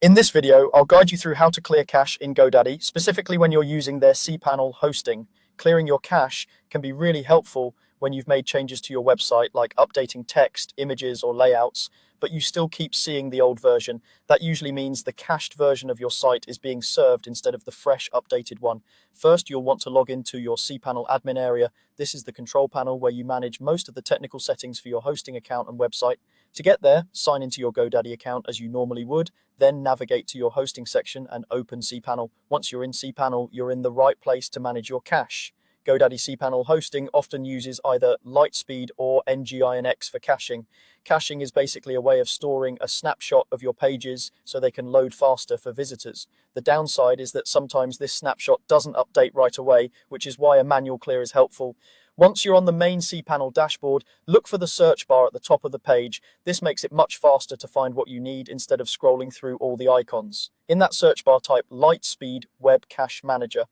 In this video, I'll guide you through how to clear cache in GoDaddy, specifically when you're using their cPanel hosting. Clearing your cache can be really helpful when you've made changes to your website, like updating text, images, or layouts, but you still keep seeing the old version. That usually means the cached version of your site is being served instead of the fresh, updated one. First, you'll want to log into your cPanel admin area. This is the control panel where you manage most of the technical settings for your hosting account and website. To get there, sign into your GoDaddy account as you normally would, then navigate to your hosting section and open cPanel. Once you're in cPanel, you're in the right place to manage your cache. GoDaddy cPanel hosting often uses either Lightspeed or NGINX for caching. Caching is basically a way of storing a snapshot of your pages so they can load faster for visitors. The downside is that sometimes this snapshot doesn't update right away, which is why a manual clear is helpful. Once you're on the main cPanel dashboard, look for the search bar at the top of the page. This makes it much faster to find what you need instead of scrolling through all the icons. In that search bar, type Lightspeed Web Cache Manager.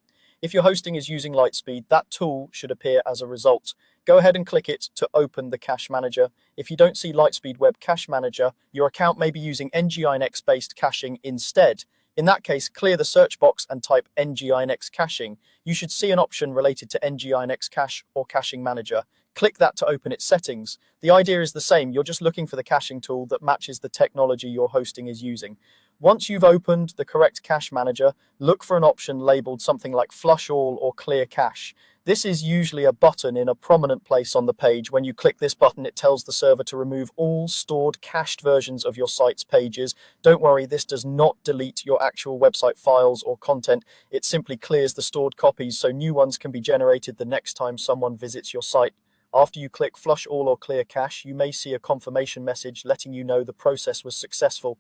If your hosting is using Lightspeed, that tool should appear as a result. Go ahead and click it to open the Cache Manager. If you don't see Lightspeed Web Cache Manager, your account may be using NGINX-based caching instead. In that case, clear the search box and type NGINX caching. You should see an option related to NGINX cache or caching manager. Click that to open its settings. The idea is the same, you're just looking for the caching tool that matches the technology your hosting is using. Once you've opened the correct cache manager, look for an option labeled something like Flush All or Clear Cache. This is usually a button in a prominent place on the page. When you click this button, it tells the server to remove all stored cached versions of your site's pages. Don't worry, this does not delete your actual website files or content. It simply clears the stored copies so new ones can be generated the next time someone visits your site. After you click Flush All or Clear Cache, you may see a confirmation message letting you know the process was successful.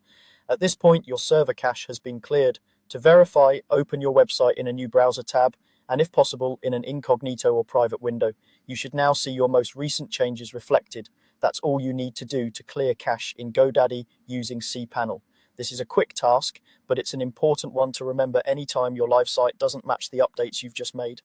At this point, your server cache has been cleared. To verify, open your website in a new browser tab, and if possible, in an incognito or private window. You should now see your most recent changes reflected. That's all you need to do to clear cache in GoDaddy using cPanel. This is a quick task, but it's an important one to remember anytime your live site doesn't match the updates you've just made.